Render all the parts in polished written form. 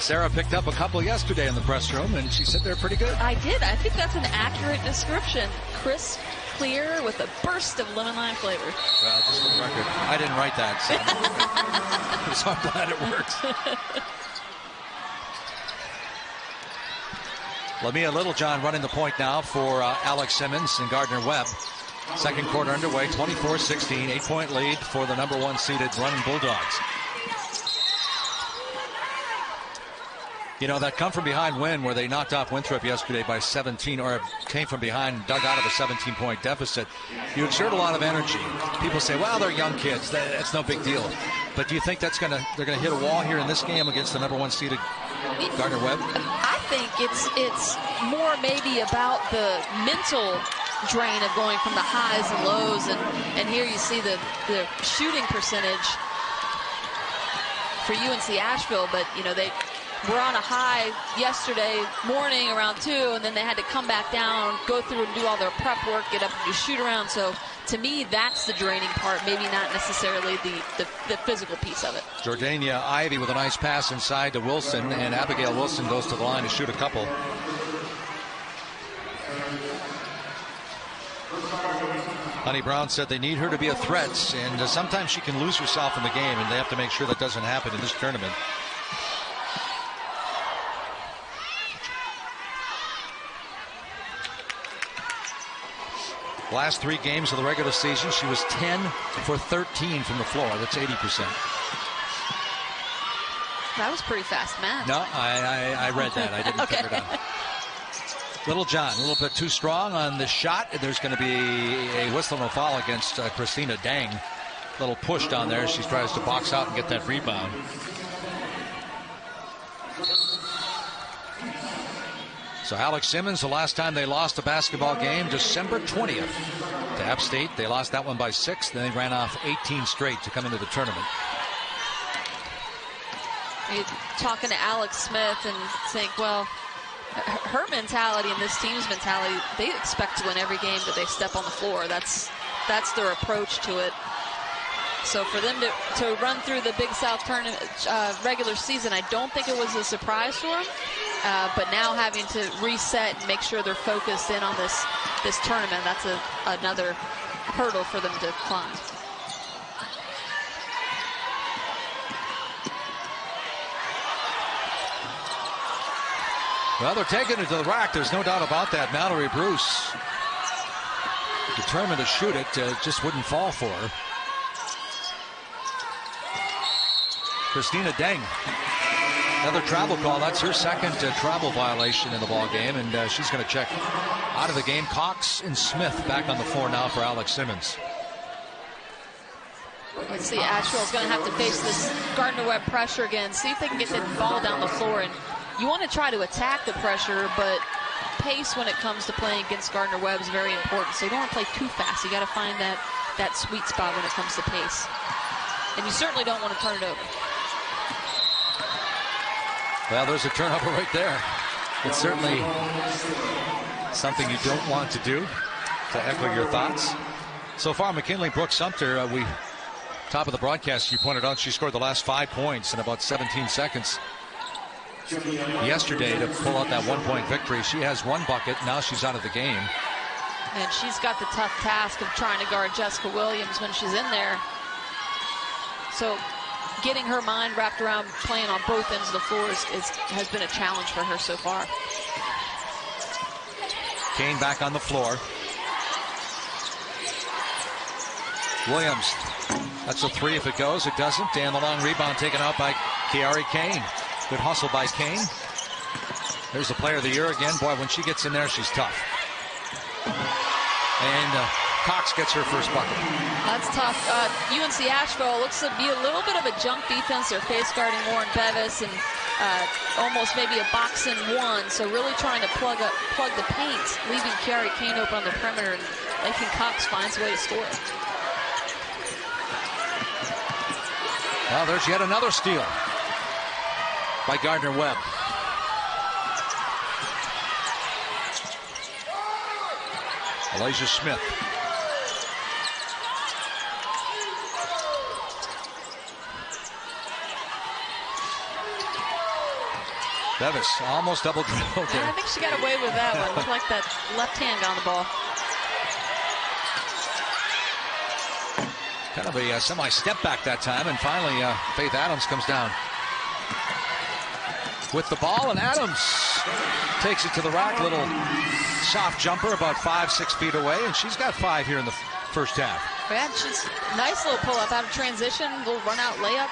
Sarah picked up a couple yesterday in the press room, and she said they're pretty good. I did. I think that's an accurate description. Crisp, clear, with a burst of lemon lime flavor. Well, just for the record, I didn't write that, so I'm glad it worked. Lamia Littlejohn running the point now for Alex Simmons and Gardner-Webb. Second quarter underway, 24-16, 8-point lead for the number 1 seeded Running Bulldogs. You know, that come from behind win where they knocked off Winthrop yesterday by 17, or came from behind and dug out of a 17-point deficit. You exert a lot of energy. People say, well, they're young kids. That's no big deal. But do you think they're going to hit a wall here in this game against the number 1 seeded Gardner-Webb? I think it's more maybe about the mental drain of going from the highs and lows, and here you see the shooting percentage for UNC Asheville, but you know, they were on a high yesterday morning around 2, and then they had to come back down, go through and do all their prep work, get up and do shoot around. So to me, that's the draining part, maybe not necessarily the physical piece of it. Jordania Ivey with a nice pass inside to Wilson, and Abigail Wilson goes to the line to shoot a couple. Honey Brown said they need her to be a threat, and sometimes she can lose herself in the game, and they have to make sure that doesn't happen in this tournament. Last 3 games of the regular season, she was 10 for 13 from the floor. That's 80%. That was pretty fast math. No, I read that. I didn't figure it out. Littlejohn, a little bit too strong on the shot. There's going to be a whistle and a foul against Christina Dang. Little push down there. She tries to box out and get that rebound. So Alex Simmons, the last time they lost a basketball game, December 20th to App State. They lost that one by 6. Then they ran off 18 straight to come into the tournament. You're talking to Alex Smith and think, well, her mentality and this team's mentality, they expect to win every game that they step on the floor. That's their approach to it. So for them to run through the Big South tournament regular season, I don't think it was a surprise for them. But now having to reset and make sure they're focused in on this tournament, that's another hurdle for them to climb. Well, they're taking it to the rack. There's no doubt about that. Mallory Bruce determined to shoot it. Just wouldn't fall for her. Christina Deng. Another travel call. That's her second travel violation in the ball game, and she's going to check out of the game. Cox and Smith back on the floor now for Alex Simmons. Let's see, Asheville's going to have to face this Gardner-Webb pressure again. See if they can get the ball down the floor. And you want to try to attack the pressure, but pace when it comes to playing against Gardner-Webb is very important. So you don't want to play too fast. You got to find that sweet spot when it comes to pace. And you certainly don't want to turn it over. Well, there's a turnover right there. It's certainly something you don't want to do, to echo your thoughts. So far, McKinley Brooks Sumter, top of the broadcast, you pointed out she scored the last 5 points in about 17 seconds yesterday to pull out that 1-point victory. She has 1 bucket. Now she's out of the game. And she's got the tough task of trying to guard Jessica Williams when she's in there. So getting her mind wrapped around playing on both ends of the floor has been a challenge for her so far. Kane back on the floor. Williams, that's a 3 if it goes. It doesn't. And the long rebound taken out by Kiari Kane. Good hustle by Kane. There's the player of the year again. Boy, when she gets in there, she's tough. And Cox gets her first bucket. That's tough. UNC Asheville looks to be a little bit of a junk defense. They're face guarding Lauren Bevis and almost maybe a box in one. So really trying to plug the paint, leaving Kiari Kane open on the perimeter, and making Cox finds a way to score it. Well, there's yet another steal by Gardner-Webb. Elijah Smith. Bevis almost double dribbled there. I think she got away with that one. Looked like that left hand got on the ball. Kind of a semi-step back that time, and finally Faith Adams comes down with the ball, and Adams takes it to the rack. Little soft jumper about 5-6 feet away, and she's got 5 here in the first half. Yeah, she's nice little pull up out of transition, little run out layup.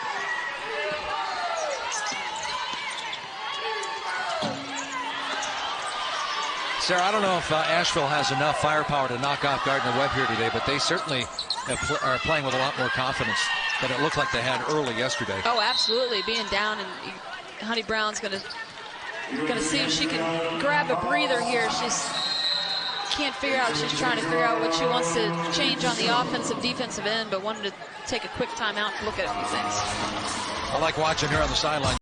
Sarah, I don't know if Asheville has enough firepower to knock off Gardner-Webb here today, but they certainly are playing with a lot more confidence than it looked like they had early yesterday. Oh, absolutely. Being down, and Honey Brown's gonna see if she can grab a breather here. She's can't figure out. She's trying to figure out what she wants to change on the offensive, defensive end, but wanted to take a quick timeout to look at a few things. I like watching her on the sideline.